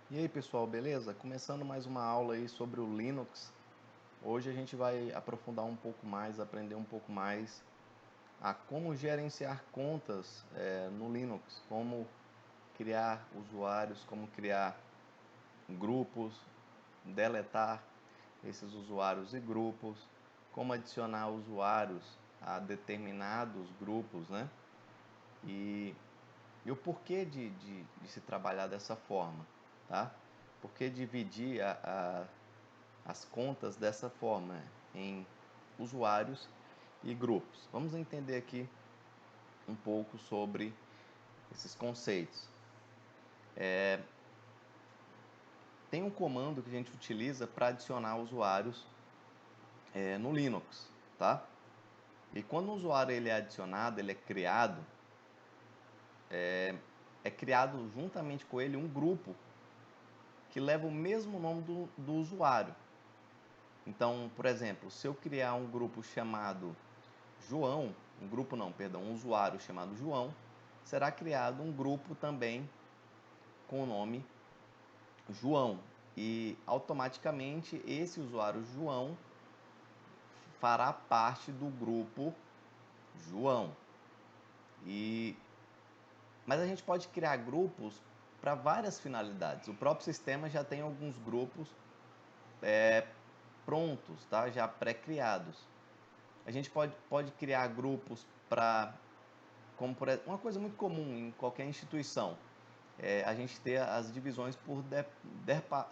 E aí pessoal, beleza? Começando mais uma aula aí sobre o Linux. Hoje a gente vai aprofundar um pouco mais, aprender um pouco mais a como gerenciar contas no Linux, como criar usuários, como criar grupos, deletar esses usuários e grupos, como adicionar usuários a determinados grupos, né? E, e o porquê de se trabalhar dessa forma, tá? Por que dividir as contas dessa forma, em usuários e grupos. Vamos entender aqui um pouco sobre esses conceitos. Tem um comando que a gente utiliza para adicionar usuários no Linux, tá? E quando um usuário ele é adicionado, ele é criado juntamente com ele um grupo que leva o mesmo nome do usuário. Então, por exemplo, se eu criar um grupo chamado João, um usuário chamado João, será criado um grupo também com o nome João. E automaticamente esse usuário João fará parte do grupo João. Mas a gente pode criar grupos para várias finalidades. O próprio sistema já tem alguns grupos prontos, tá? Já pré-criados. A gente pode criar grupos para, como por exemplo, uma coisa muito comum em qualquer instituição, a gente ter as divisões por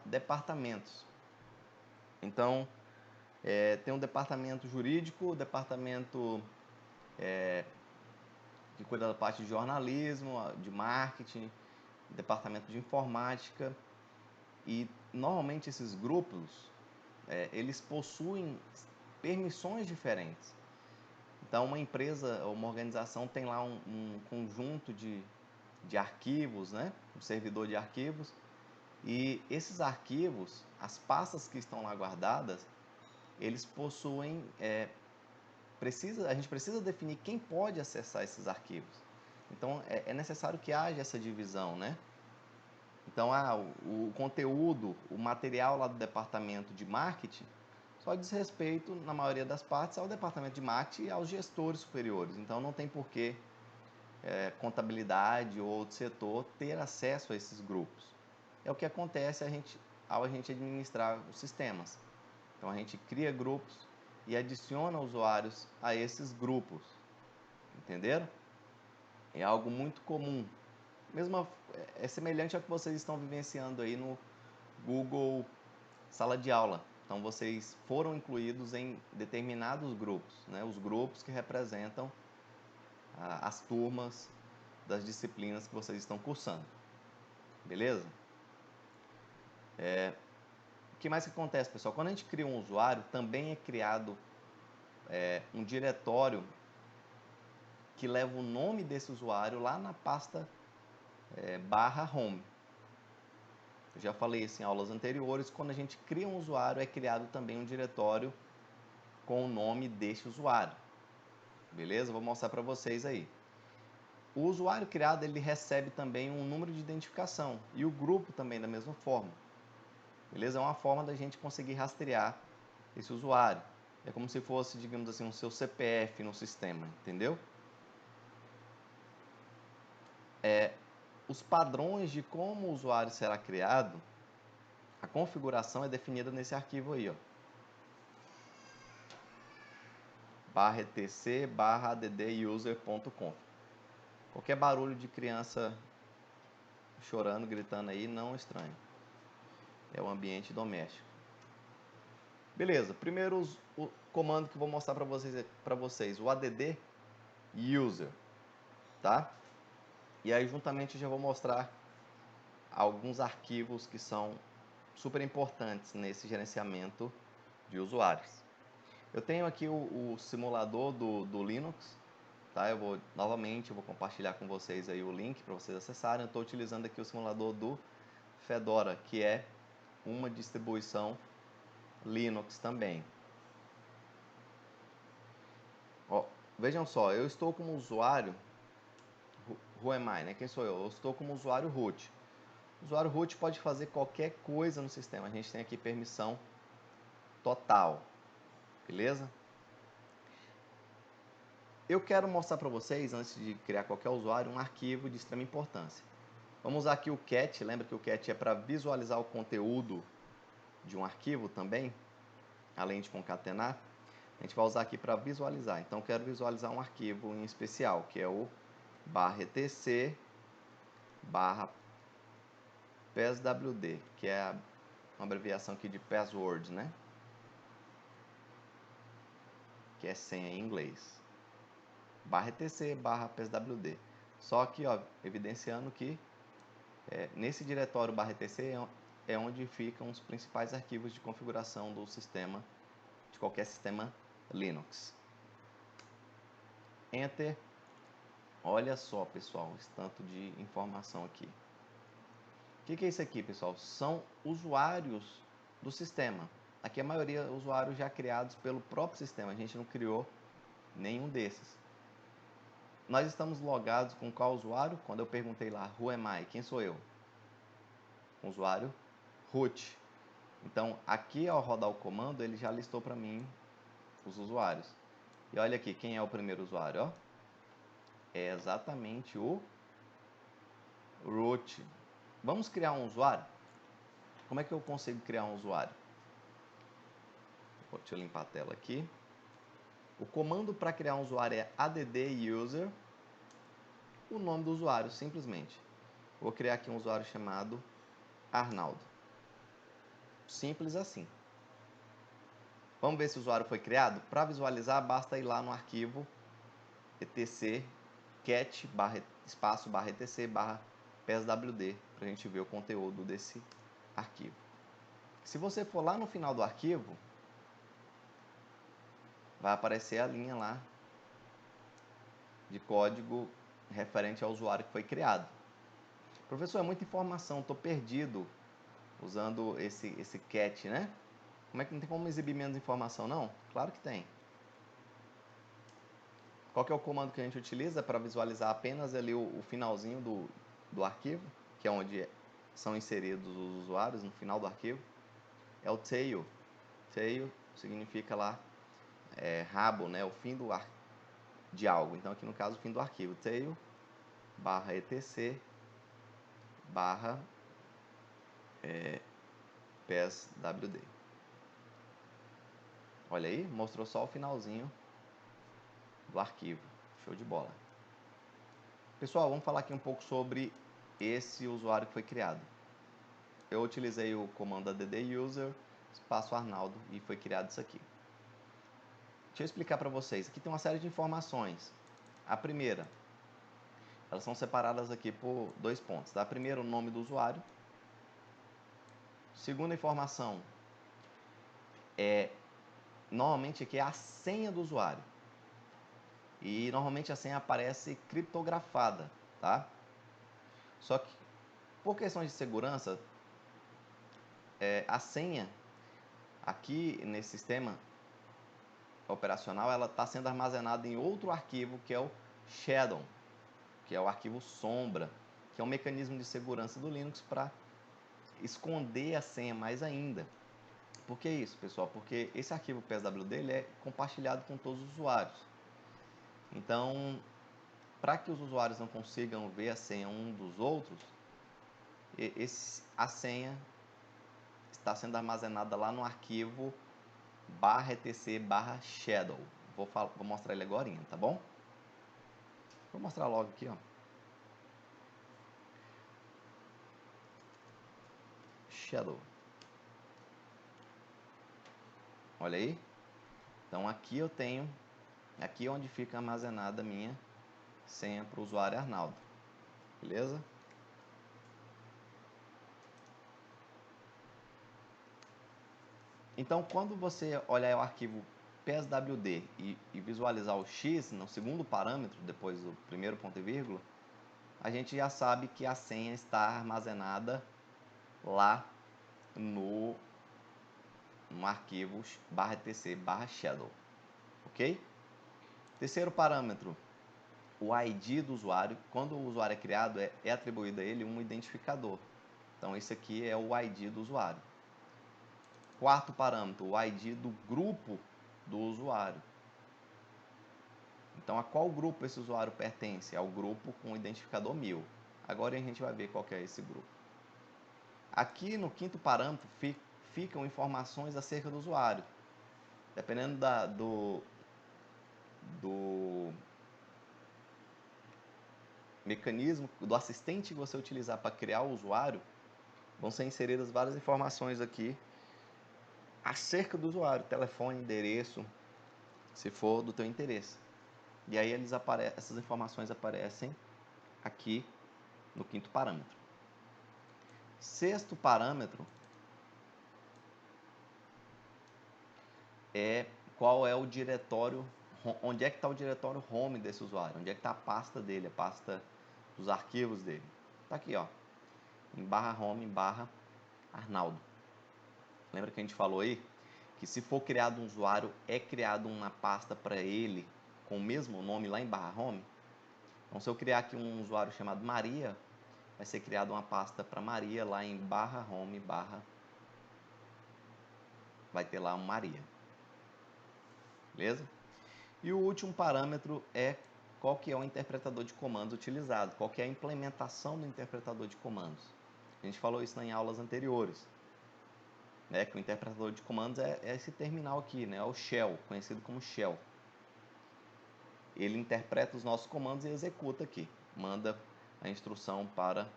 departamentos. Então, tem um departamento jurídico, o departamento que cuida da parte de jornalismo, de marketing, departamento de informática. E normalmente esses grupos, eles possuem permissões diferentes. Então, uma empresa ou uma organização tem lá um conjunto de arquivos, né? Um servidor de arquivos. E esses arquivos, as pastas que estão lá guardadas, eles possuem, a gente precisa definir quem pode acessar esses arquivos. Então é necessário que haja essa divisão, né? Então o conteúdo, o material lá do departamento de marketing só diz respeito, na maioria das partes, ao departamento de marketing e aos gestores superiores. Então não tem porquê contabilidade ou outro setor ter acesso a esses grupos. É o que acontece ao a gente administrar os sistemas. Então a gente cria grupos e adiciona usuários a esses grupos. Entenderam? É algo muito comum. Mesmo é semelhante ao que vocês estão vivenciando aí no Google Sala de Aula. Então vocês foram incluídos em determinados grupos, né? Os grupos que representam as turmas das disciplinas que vocês estão cursando. Beleza? O que mais que acontece, pessoal? Quando a gente cria um usuário, também é criado um diretório que leva o nome desse usuário lá na pasta barra home. Eu já falei isso em aulas anteriores. Quando a gente cria um usuário, é criado também um diretório com o nome deste usuário. Beleza? Vou mostrar para vocês aí. O usuário criado, ele recebe também um número de identificação e o grupo também da mesma forma. Beleza? É uma forma da gente conseguir rastrear esse usuário. É como se fosse, digamos assim, o seu CPF no sistema, entendeu? Os padrões de como o usuário será criado, a configuração é definida nesse arquivo aí, ó. /etc/adduser.conf. Qualquer barulho de criança chorando, gritando aí, não estranhe. É o ambiente doméstico. Beleza, primeiro o comando que eu vou mostrar para vocês, o add user, tá? E aí juntamente eu já vou mostrar alguns arquivos que são super importantes nesse gerenciamento de usuários. Eu tenho aqui o simulador do Linux, tá? Eu vou compartilhar com vocês aí o link para vocês acessarem. Eu estou utilizando aqui o simulador do Fedora, que é uma distribuição Linux também. Ó, vejam só, eu estou como usuário, who am I, né? Quem sou eu? Eu estou como usuário root. O usuário root pode fazer qualquer coisa no sistema. A gente tem aqui permissão total, beleza? Eu quero mostrar para vocês, antes de criar qualquer usuário, um arquivo de extrema importância. Vamos usar aqui o cat, lembra que o cat é para visualizar o conteúdo de um arquivo também, além de concatenar. A gente vai usar aqui para visualizar. Então, eu quero visualizar um arquivo em especial, que é o /etc /passwd, que é uma abreviação aqui de password, né? Que é senha em inglês. /etc /passwd. Só que, ó, evidenciando que nesse diretório /etc é onde ficam os principais arquivos de configuração do sistema, de qualquer sistema Linux. Enter. Olha só, pessoal, esse tanto de informação aqui. O que é isso aqui, pessoal? São usuários do sistema. Aqui a maioria usuários já criados pelo próprio sistema. A gente não criou nenhum desses. Nós estamos logados com qual usuário? Quando eu perguntei lá, who am I? Quem sou eu? Usuário root. Então, aqui ao rodar o comando, ele já listou para mim os usuários. E olha aqui, quem é o primeiro usuário? Ó? É exatamente o root. Vamos criar um usuário? Como é que eu consigo criar um usuário? Deixa eu limpar a tela aqui. O comando para criar um usuário é add-user, o nome do usuário, simplesmente. Vou criar aqui um usuário chamado Arnaldo. Simples assim. Vamos ver se o usuário foi criado? Para visualizar, basta ir lá no arquivo etc cat espaço /etc /passwd para a gente ver o conteúdo desse arquivo. Se você for lá no final do arquivo, vai aparecer a linha lá de código referente ao usuário que foi criado. Professor, é muita informação, estou perdido usando esse cat, né? Como é que não tem como exibir menos informação, não? Claro que tem. Qual que é o comando que a gente utiliza para visualizar apenas ali o finalzinho do arquivo, que é onde são inseridos os usuários no final do arquivo? É o tail. Tail significa lá rabo, né? O fim de algo. Então aqui no caso o fim do arquivo. Tail /etc /passwd. Olha aí, mostrou só o finalzinho do arquivo. Show de bola. Pessoal, vamos falar aqui um pouco sobre esse usuário que foi criado. Eu utilizei o comando add-user, espaço Arnaldo, e foi criado isso aqui. Deixa eu explicar para vocês. Aqui tem uma série de informações. A primeira, elas são separadas aqui por 2 pontos. Tá? Primeiro, o nome do usuário. Segunda informação normalmente aqui é a senha do usuário. E normalmente a senha aparece criptografada, tá? Só que, por questões de segurança, a senha aqui nesse sistema operacional, ela está sendo armazenada em outro arquivo que é o Shadow, que é o arquivo sombra, que é um mecanismo de segurança do Linux para esconder a senha mais ainda. Por que isso, pessoal? Porque esse arquivo PSWD ele é compartilhado com todos os usuários. Então, para que os usuários não consigam ver a senha um dos outros, a senha está sendo armazenada lá no arquivo /etc/shadow. Vou mostrar ele agora, tá bom? Vou mostrar logo aqui, ó. Shadow. Olha aí. Então aqui eu tenho, aqui é onde fica armazenada a minha senha para o usuário Arnaldo. Beleza? Então quando você olhar o arquivo PSWD e visualizar o X no segundo parâmetro, depois do primeiro ponto e vírgula, a gente já sabe que a senha está armazenada lá no arquivo /etc/shadow, ok? Terceiro parâmetro, o ID do usuário. Quando o usuário é criado, é atribuído a ele um identificador, Então, esse aqui é o ID do usuário. Quarto parâmetro, o ID do grupo do usuário. Então, a qual grupo esse usuário pertence? Ao grupo com o identificador 1000. Agora a gente vai ver qual que é esse grupo. Aqui no quinto parâmetro ficam informações acerca do usuário. Dependendo do mecanismo, do assistente que você utilizar para criar o usuário, vão ser inseridas várias informações aqui acerca do usuário, telefone, endereço, se for do teu interesse. E aí essas informações aparecem aqui no quinto parâmetro. Sexto parâmetro é qual é o diretório, onde é que está o diretório home desse usuário, onde é que está a pasta dele, a pasta dos arquivos dele. Está aqui, ó, em /home /Arnaldo. Lembra que a gente falou aí que se for criado um usuário, é criado uma pasta para ele com o mesmo nome lá em /home? Então, se eu criar aqui um usuário chamado Maria, vai ser criada uma pasta para Maria lá em /home vai ter lá um Maria. Beleza? E o último parâmetro é qual que é o interpretador de comandos utilizado, qual que é a implementação do interpretador de comandos. A gente falou isso em aulas anteriores, né, que o interpretador de comandos é esse terminal aqui, né, é o shell, conhecido como shell. Ele interpreta os nossos comandos e executa aqui, manda a instrução para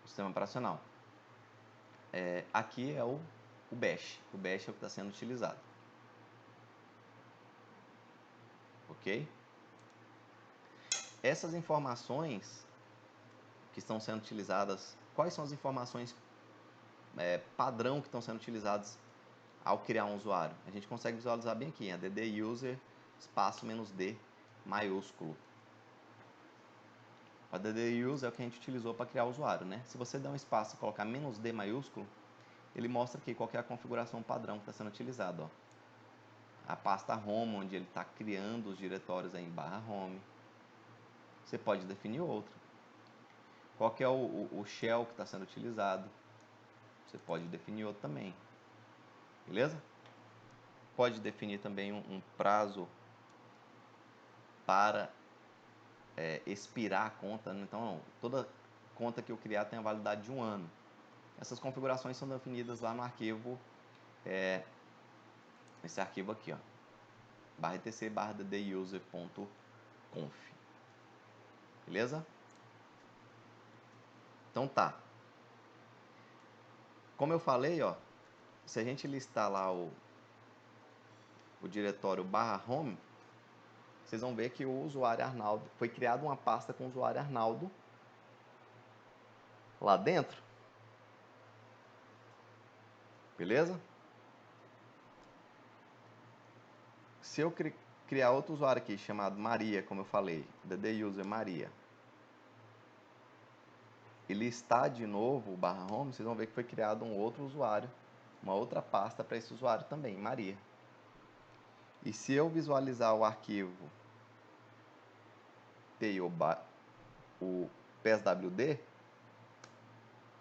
o sistema operacional. Aqui é o bash é o que está sendo utilizado. Ok? Essas informações que estão sendo utilizadas, quais são as informações padrão que estão sendo utilizadas ao criar um usuário? A gente consegue visualizar bem aqui, dd user espaço -d maiúsculo. O dd user é o que a gente utilizou para criar o usuário, né? Se você der um espaço e colocar -d maiúsculo, ele mostra aqui qual que é a configuração padrão que está sendo utilizada, ó. A pasta home, onde ele está criando os diretórios aí em /home. Você pode definir outra. Qual que é o shell que está sendo utilizado? Você pode definir outro também. Beleza? Pode definir também um prazo para expirar a conta. Então, toda conta que eu criar tem a validade de 1 ano. Essas configurações são definidas lá no arquivo, nesse arquivo aqui, ó, /etc/dduser.conf. Beleza? Então tá. Como eu falei, ó, se a gente listar lá o diretório /home, vocês vão ver que o usuário Arnaldo, foi criada uma pasta com o usuário Arnaldo lá dentro. Beleza? Se eu criar outro usuário aqui chamado Maria, como eu falei, dd-user Maria, e listar de novo o /home, vocês vão ver que foi criado um outro usuário, uma outra pasta para esse usuário também, Maria. E se eu visualizar o arquivo o PSWD,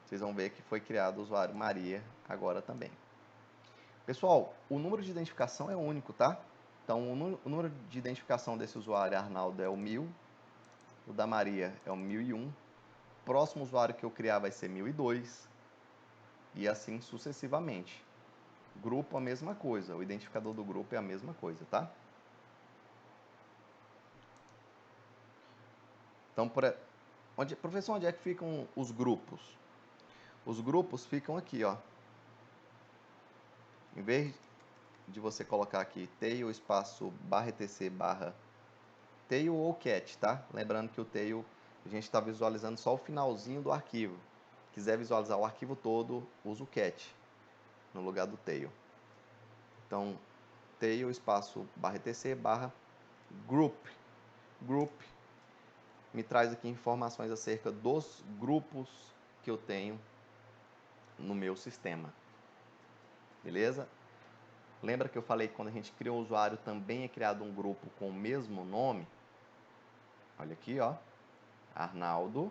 vocês vão ver que foi criado o usuário Maria agora também. Pessoal, o número de identificação é único, tá? Então, o número de identificação desse usuário Arnaldo é o 1000, o da Maria é o 1001, o próximo usuário que eu criar vai ser 1002, e assim sucessivamente. Grupo, a mesma coisa, o identificador do grupo é a mesma coisa, tá? Então, professor, onde é que ficam os grupos? Os grupos ficam aqui, ó. Em vez de você colocar aqui tail espaço /etc tail ou cat, tá? Lembrando que o tail a gente está visualizando só o finalzinho do arquivo. Quiser visualizar o arquivo todo, usa o cat no lugar do tail. Então, tail espaço /etc /group. Group me traz aqui informações acerca dos grupos que eu tenho no meu sistema. Beleza? Lembra que eu falei que quando a gente cria um usuário também é criado um grupo com o mesmo nome? Olha aqui, ó. Arnaldo.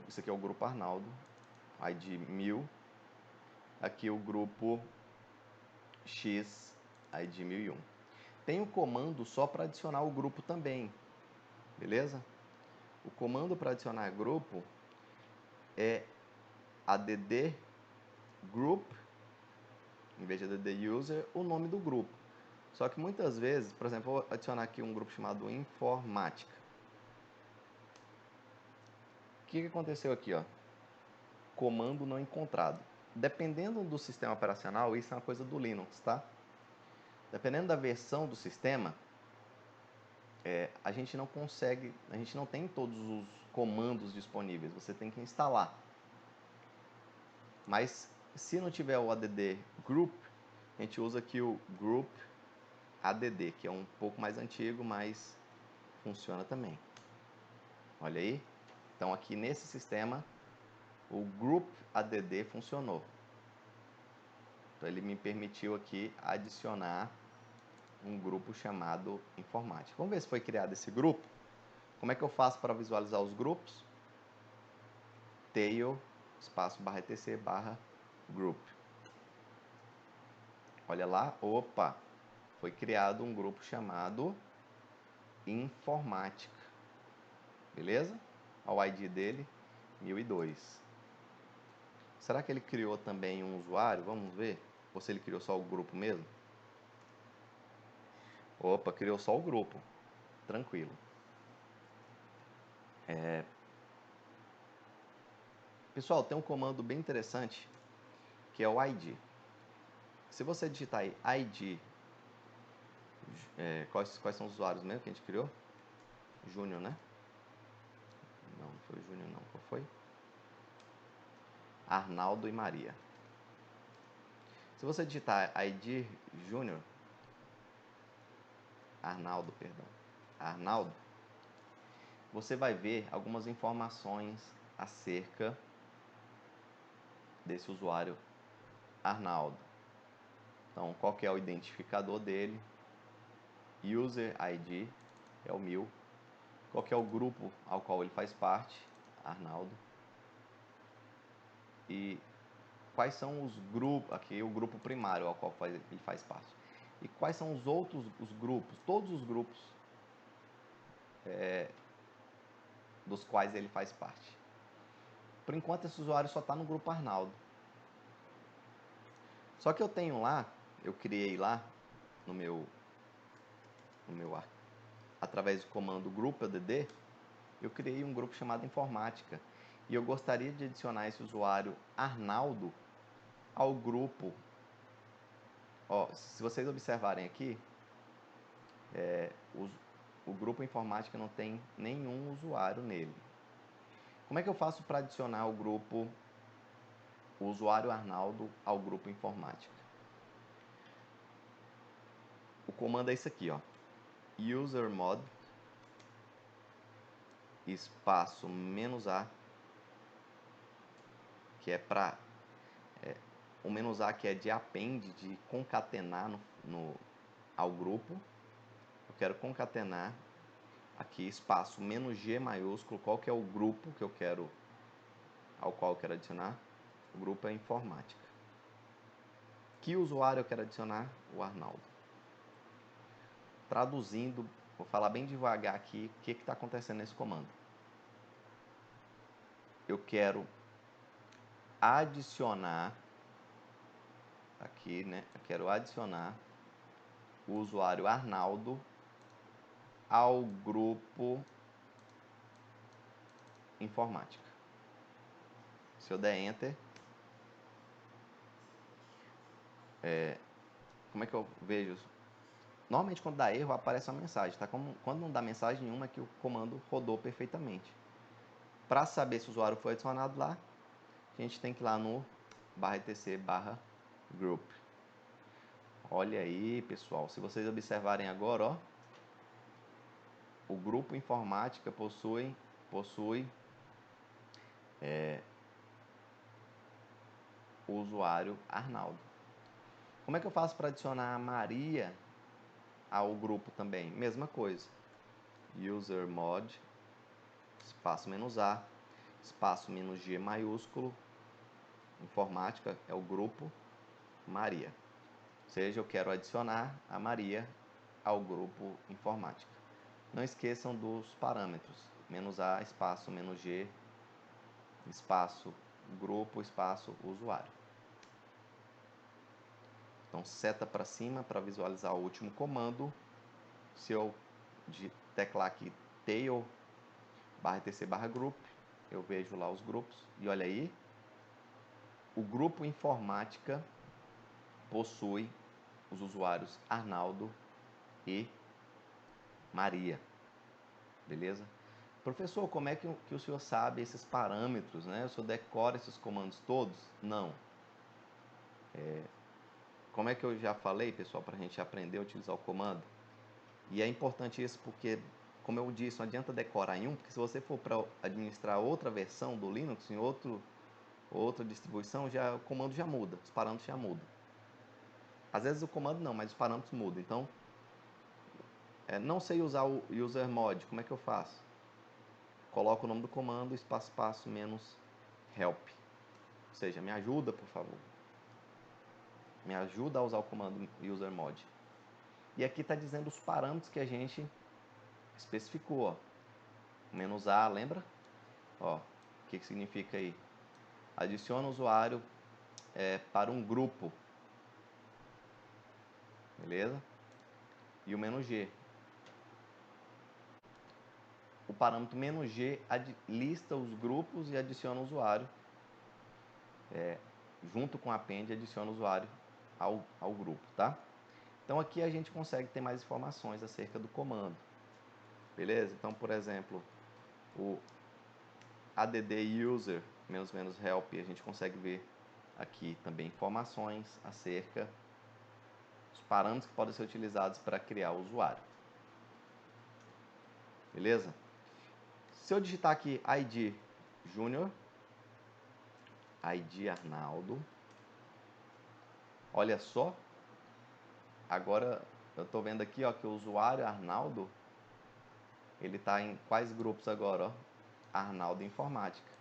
Isso aqui é o grupo Arnaldo, ID 1000. Aqui o grupo X, ID 1001. Tem o comando só para adicionar o grupo também, beleza? O comando para adicionar grupo é add group, em vez de add user, o nome do grupo. Só que muitas vezes, por exemplo, eu vou adicionar aqui um grupo chamado informática. O que aconteceu aqui, ó? Comando não encontrado. Dependendo do sistema operacional, isso é uma coisa do Linux, tá? Dependendo da versão do sistema, a gente não consegue, a gente não tem todos os comandos disponíveis, você tem que instalar. Mas se não tiver o add group, a gente usa aqui o group add, que é um pouco mais antigo, mas funciona também. Olha aí. Então aqui nesse sistema, o group add funcionou. Então ele me permitiu aqui adicionar um grupo chamado informática. Vamos ver se foi criado esse grupo. Como é que eu faço para visualizar os grupos? Tail, espaço barra etc barra group. Olha lá, opa, foi criado um grupo chamado informática. Beleza? Olha o ID dele, 1002. Será que ele criou também um usuário? Vamos ver. Ou se ele criou só o grupo mesmo? Opa, criou só o grupo. Tranquilo. Pessoal, tem um comando bem interessante que é o ID. Se você digitar aí ID, quais são os usuários mesmo que a gente criou? Júnior, né? Não, não foi Júnior não. Qual foi? Arnaldo e Maria. Se você digitar ID Júnior, Arnaldo, perdão, Arnaldo, você vai ver algumas informações acerca desse usuário Arnaldo. Então, qual que é o identificador dele? User ID é o 1000. Qual que é o grupo ao qual ele faz parte? Arnaldo. E quais são os grupos, aqui o grupo primário ao qual ele faz parte. E quais são os outros grupos, todos os grupos dos quais ele faz parte. Por enquanto esse usuário só está no grupo Arnaldo. Só que eu tenho lá, eu criei lá no meu através do comando grupo add, eu criei um grupo chamado informática. E eu gostaria de adicionar esse usuário Arnaldo ao grupo. Ó, se vocês observarem aqui, o grupo informática não tem nenhum usuário nele. Como é que eu faço para adicionar o usuário Arnaldo ao grupo informática? O comando é esse aqui, ó. Usermod espaço "-a", que é para o "-a", que é de append, de concatenar ao grupo. Eu quero concatenar aqui espaço "-g" maiúsculo. Qual que é o grupo que eu quero, ao qual eu quero adicionar? O grupo é informática. Que usuário eu quero adicionar? O Arnaldo. Traduzindo, vou falar bem devagar aqui o que está acontecendo nesse comando. Eu quero adicionar aqui, né? Eu quero adicionar o usuário Arnaldo ao grupo informática. Se eu der Enter, como é que eu vejo? Normalmente quando dá erro aparece uma mensagem, tá? Quando não dá mensagem nenhuma é que o comando rodou perfeitamente. Para saber se o usuário foi adicionado lá, a gente tem que ir lá no /etc /group. Olha aí, pessoal, se vocês observarem agora, ó, o grupo informática possui o usuário Arnaldo. Como é que eu faço para adicionar a Maria ao grupo também? Mesma coisa. Usermod espaço "-a". espaço -G maiúsculo, informática é o grupo Maria. Ou seja, eu quero adicionar a Maria ao grupo informática. Não esqueçam dos parâmetros, -A, espaço -G, espaço grupo, espaço usuário. Então, seta para cima para visualizar o último comando. Se eu teclar aqui tail /etc /group, eu vejo lá os grupos. E olha aí, o grupo informática possui os usuários Arnaldo e Maria. Beleza? Professor, como é que o senhor sabe esses parâmetros, né? O senhor decora esses comandos todos? Não. Como é que eu já falei, pessoal, para a gente aprender a utilizar o comando? E é importante isso porque, como eu disse, não adianta decorar em um, porque se você for para administrar outra versão do Linux, em outra distribuição, o comando já muda, os parâmetros já mudam. Às vezes o comando não, mas os parâmetros mudam. Então, não sei usar o user mod, como é que eu faço? Coloco o nome do comando, espaço, menos help. Ou seja, me ajuda, por favor. Me ajuda a usar o comando user mod. E aqui está dizendo os parâmetros que a gente especificou. Ó. -A, lembra? Ó, o que significa aí? Adiciona o usuário para um grupo. Beleza? E o -G. O parâmetro -G lista os grupos e adiciona o usuário. Junto com append, adiciona o usuário ao grupo, tá? Então aqui a gente consegue ter mais informações acerca do comando. Beleza? Então, por exemplo, o add user -help, a gente consegue ver aqui também informações acerca dos parâmetros que podem ser utilizados para criar o usuário. Beleza? Se eu digitar aqui ID Júnior, ID Arnaldo, olha só, agora eu estou vendo aqui ó, que o usuário Arnaldo, ele está em quais grupos agora? Ó? Arnaldo Informática.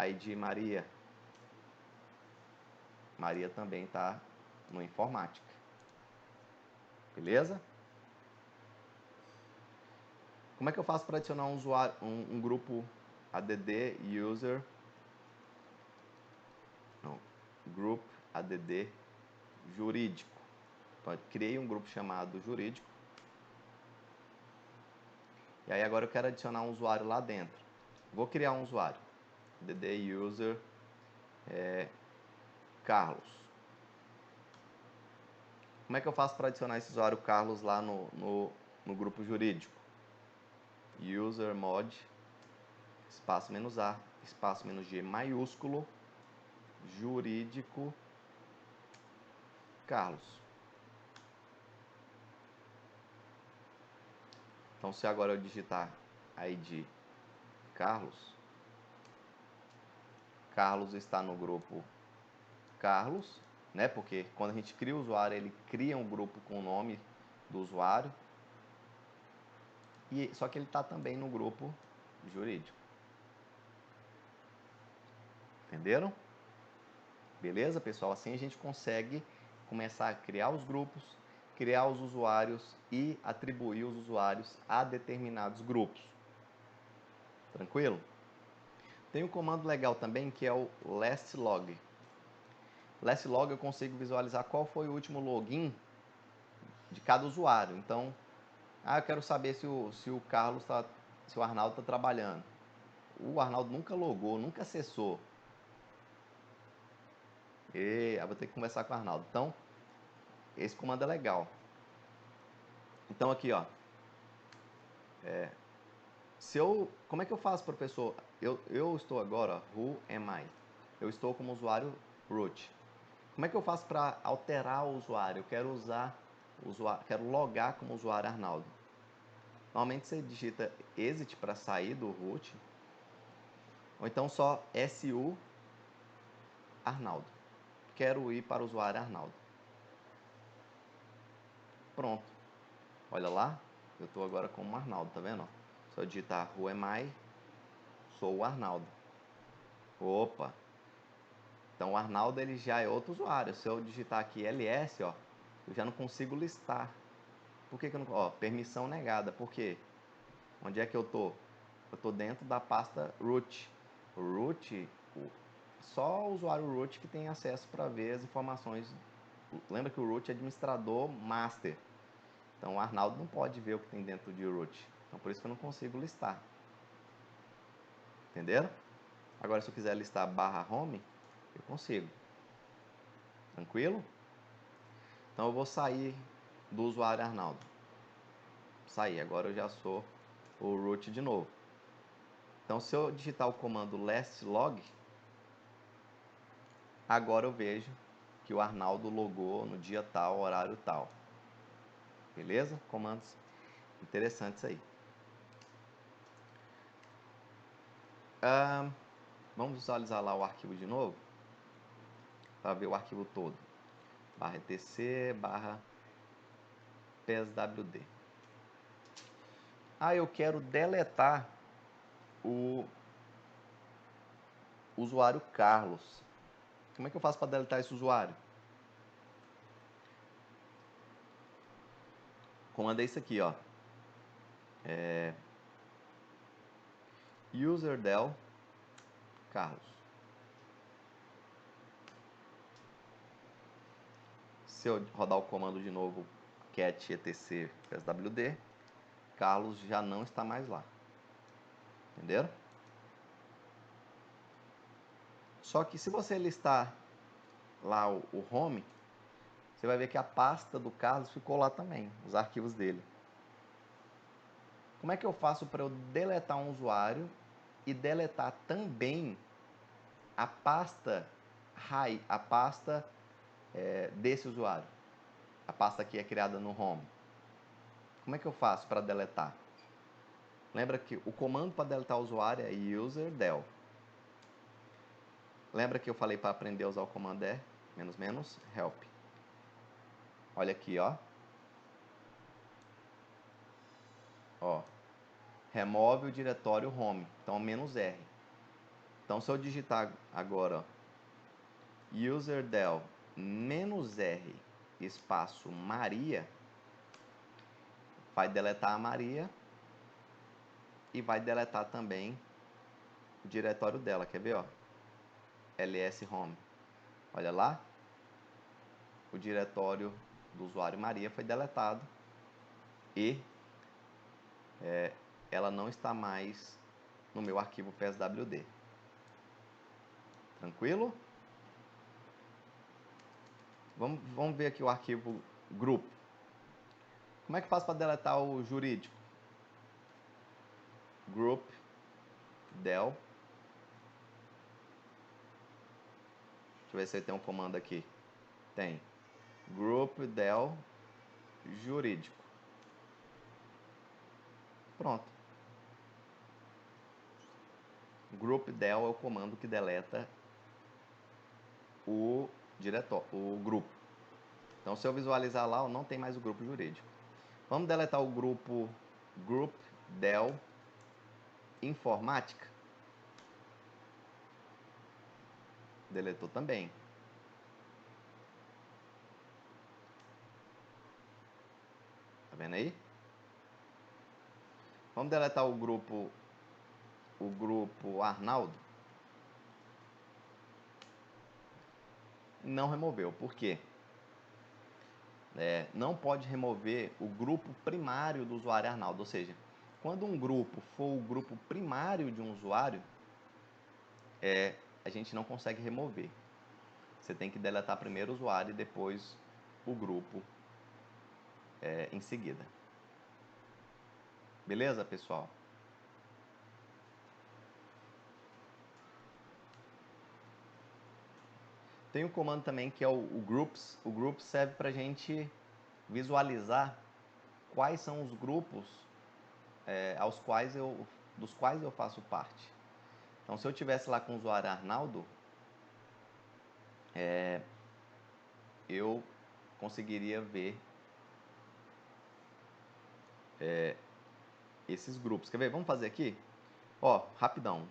ID Maria. Maria também está no Informática. Beleza? Como é que eu faço para adicionar um usuário, um grupo add user, group add jurídico? Então, eu criei um grupo chamado jurídico. E aí agora eu quero adicionar um usuário lá dentro. Vou criar um usuário. add user Carlos. Como é que eu faço para adicionar esse usuário Carlos lá no grupo jurídico? User mod, espaço -A, espaço -G maiúsculo, jurídico, Carlos. Então, se agora eu digitar ID Carlos, Carlos está no grupo Carlos, né? Porque quando a gente cria o usuário, ele cria um grupo com o nome do usuário. Só que ele está também no grupo jurídico. Entenderam? Beleza, pessoal? Assim a gente consegue começar a criar os grupos, criar os usuários e atribuir os usuários a determinados grupos. Tranquilo? Tem um comando legal também que é o last log. Last log eu consigo visualizar qual foi o último login de cada usuário. Então, eu quero saber se o Carlos se o Arnaldo está trabalhando. O Arnaldo nunca logou, nunca acessou. Eu vou ter que conversar com o Arnaldo. Então, esse comando é legal. Então aqui, ó. Como é que eu faço, professor? Eu estou agora, who am I? Eu estou como usuário root. Como é que eu faço para alterar o usuário? Eu quero quero logar como usuário Arnaldo. Normalmente você digita exit para sair do root, ou então só su Arnaldo. Quero ir para o usuário Arnaldo. Pronto. Olha lá, eu estou agora como Arnaldo, tá vendo? Se eu digitar who am I, sou o Arnaldo. Opa! Então o Arnaldo ele já é outro usuário. Se eu digitar aqui ls, ó, eu já não consigo listar. Por que eu não... Ó, permissão negada. Por quê? Onde é que eu tô? Eu tô dentro da pasta root. O root, só o usuário root que tem acesso para ver as informações. Lembra que o root é administrador master. Então o Arnaldo não pode ver o que tem dentro de root. Então por isso que eu não consigo listar. Entenderam? Agora se eu quiser listar /home, eu consigo. Tranquilo? Então eu vou sair do usuário Arnaldo. Sair, agora eu já sou o root de novo. Então se eu digitar o comando last log, agora eu vejo que o Arnaldo logou no dia tal, horário tal. Beleza? Comandos interessantes aí. Vamos visualizar lá o arquivo de novo, para ver o arquivo todo. /etc, /pswd. Eu quero deletar o usuário Carlos. Como é que eu faço para deletar esse usuário? O comando é isso aqui, ó. Userdel Carlos. Se eu rodar o comando de novo, cat etc pswd, Carlos já não está mais lá. Entenderam? Só que se você listar lá o home, você vai ver que a pasta do Carlos ficou lá também, os arquivos dele. Como é que eu faço para eu deletar um usuário e deletar também a pasta a pasta desse usuário? A pasta que é criada no home. Como é que eu faço para deletar? Lembra que o comando para deletar o usuário é userdel. Lembra que eu falei para aprender a usar o comando é --help. Olha aqui, ó. Ó. Remove o diretório home. Então, -r. Então, se eu digitar agora, ó, userdel -r espaço Maria, vai deletar a Maria e vai deletar também o diretório dela. Quer ver, ó? ls home. Olha lá. O diretório do usuário Maria foi deletado e ela não está mais no meu arquivo pswd. Tranquilo? Vamos ver aqui o arquivo grupo. Como é que faz para deletar o jurídico? Group del. Deixa eu ver se tem um comando aqui. Tem. Group del jurídico. Pronto. Group del é o comando que deleta o grupo. Então, se eu visualizar lá, não tem mais o grupo jurídico. Vamos deletar o grupo Group del Informática. Deletou também. Tá vendo aí? Vamos deletar o grupo Arnaldo. Não removeu. Por quê? Não pode remover o grupo primário do usuário Arnaldo. Ou seja, quando um grupo for o grupo primário de um usuário, a gente não consegue remover. Você tem que deletar primeiro o usuário e depois o grupo em seguida. Beleza, pessoal? Tem um comando também que é o groups. O groups serve para a gente visualizar quais são os grupos dos quais eu faço parte. Então, se eu tivesse lá com o usuário Arnaldo, eu conseguiria ver esses grupos. Quer ver? Vamos fazer aqui? Ó, rapidão.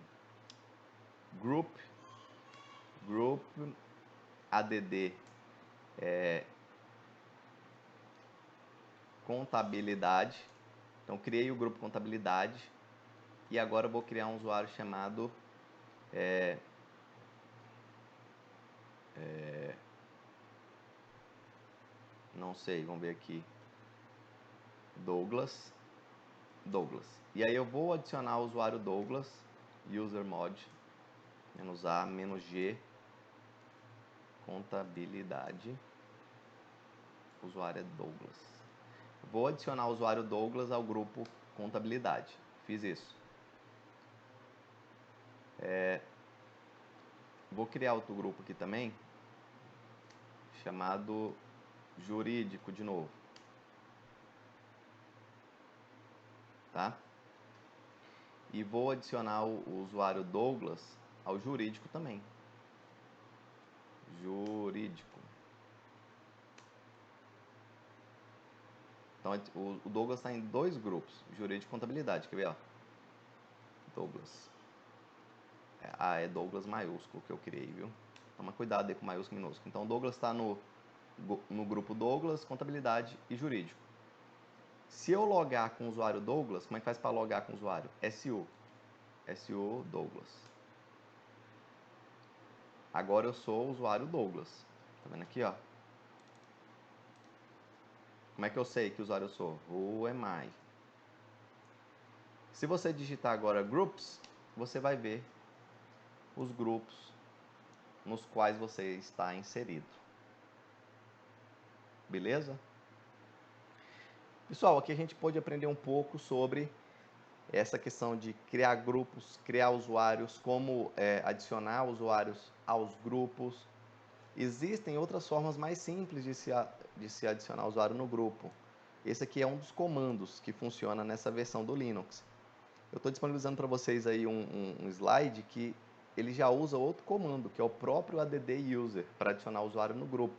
Group group add contabilidade. Então, criei o grupo contabilidade e agora eu vou criar um usuário chamado não sei, vamos ver aqui, Douglas. E aí eu vou adicionar o usuário Douglas, usermod, -a, -g, contabilidade, usuário é Douglas. Vou adicionar o usuário Douglas ao grupo contabilidade. Fiz isso. Vou criar outro grupo aqui também, chamado jurídico de novo. Tá? E vou adicionar o usuário Douglas ao jurídico também. Jurídico. Então, o Douglas está em dois grupos, jurídico e contabilidade. Quer ver? Ó? Douglas. É Douglas maiúsculo que eu criei, viu? Toma cuidado aí com maiúsculo e minúsculo. Então, o Douglas está no grupo Douglas, contabilidade e jurídico. Se eu logar com o usuário Douglas, como é que faz para logar com o usuário? SU. SU Douglas. Agora eu sou o usuário Douglas. Tá vendo aqui, ó? Como é que eu sei que usuário eu sou? Who am I? Se você digitar agora groups, você vai ver os grupos nos quais você está inserido. Beleza? Pessoal, aqui a gente pode aprender um pouco sobre essa questão de criar grupos, criar usuários, como adicionar usuários aos grupos. Existem outras formas mais simples de se adicionar usuário no grupo. Esse aqui é um dos comandos que funciona nessa versão do Linux. Eu estou disponibilizando para vocês aí um slide que ele já usa outro comando, que é o próprio add user, para adicionar o usuário no grupo.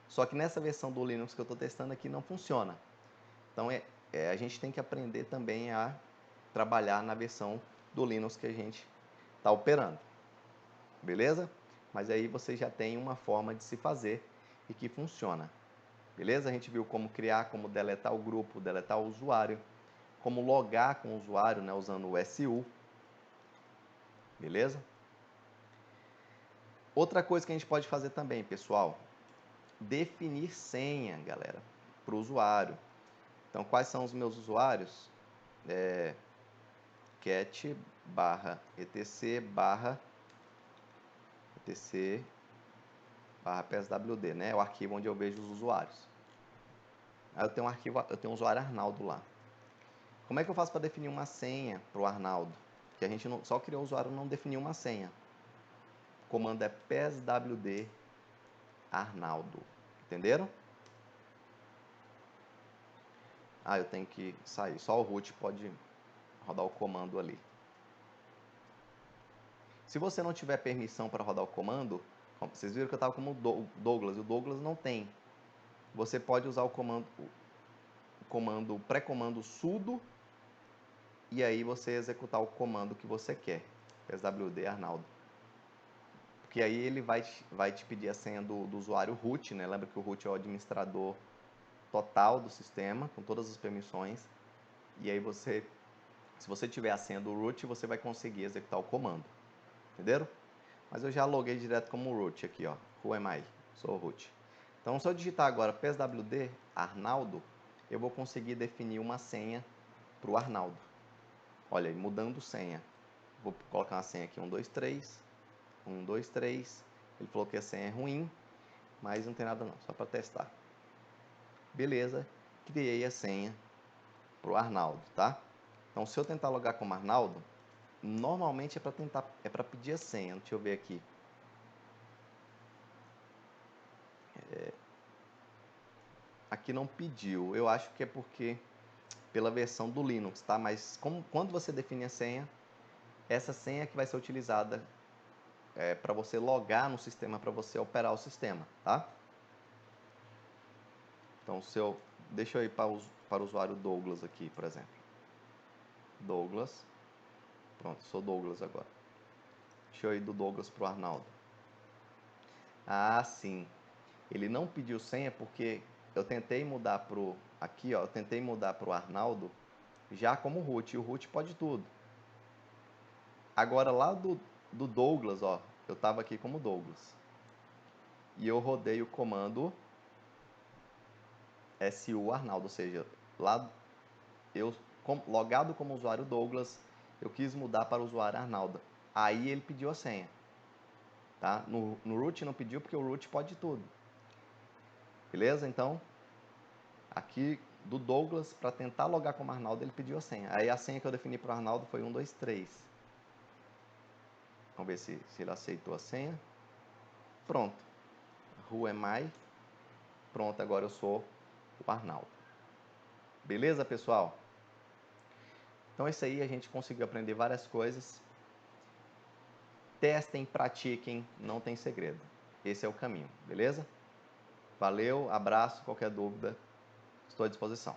Só que nessa versão do Linux que eu estou testando aqui não funciona. Então a gente tem que aprender também a trabalhar na versão do Linux que a gente está operando. Beleza? Mas aí você já tem uma forma de se fazer e que funciona. Beleza? A gente viu como criar, como deletar o grupo, deletar o usuário, como logar com o usuário, né, usando o SU. Beleza? Outra coisa que a gente pode fazer também, pessoal, definir senha, galera, para o usuário. Então, quais são os meus usuários? cat /etc etc /pswd, né? É o arquivo onde eu vejo os usuários. Aí eu tenho um usuário Arnaldo lá. Como é que eu faço para definir uma senha para o Arnaldo? Que a gente só criou o usuário, não definiu uma senha. O comando é pswd Arnaldo. Entenderam? Eu tenho que sair. Só o root pode rodar o comando ali. Se você não tiver permissão para rodar o comando, vocês viram que eu estava como Douglas, e o Douglas não tem. Você pode usar o pré-comando sudo, e aí você executar o comando que você quer, pswd Arnaldo. Porque aí ele vai te pedir a senha do usuário root, né? Lembra que o root é o administrador total do sistema, com todas as permissões. E aí se você tiver a senha do root, você vai conseguir executar o comando. Entenderam? Mas eu já loguei direto como root aqui, ó. Who am I? Sou o root. Então, se eu digitar agora pswd Arnaldo, eu vou conseguir definir uma senha para o Arnaldo. Olha aí, mudando senha. Vou colocar uma senha aqui, 123, 123. Ele falou que a senha é ruim, mas não tem nada não, só para testar. Beleza, criei a senha para o Arnaldo, tá? Então, se eu tentar logar como Arnaldo, normalmente é para pedir a senha. Deixa eu ver aqui. Aqui não pediu. Eu acho que é porque pela versão do Linux, tá? Mas quando você define a senha, essa senha é que vai ser utilizada para você logar no sistema, para você operar o sistema, tá? Então, deixa eu ir para o usuário Douglas aqui, por exemplo. Douglas. Pronto, sou Douglas agora. Deixa eu ir do Douglas para o Arnaldo. Ah, sim. Ele não pediu senha porque eu tentei mudar pro... Aqui, ó, eu tentei mudar pro Arnaldo já como root. E o root pode tudo. Agora, lá do Douglas, ó, eu estava aqui como Douglas. E eu rodei o comando SU Arnaldo, ou seja, lá eu logado como usuário Douglas, eu quis mudar para o usuário Arnaldo. Aí ele pediu a senha. Tá? No root não pediu porque o root pode tudo. Beleza? Então, aqui do Douglas, para tentar logar como Arnaldo, ele pediu a senha. Aí a senha que eu defini para o Arnaldo foi 123. Vamos ver se ele aceitou a senha. Pronto. Who am I? Pronto, agora eu sou o Arnaldo. Beleza, pessoal? Então, isso aí a gente conseguiu aprender várias coisas. Testem, pratiquem, não tem segredo. Esse é o caminho, beleza? Valeu, abraço, qualquer dúvida, estou à disposição.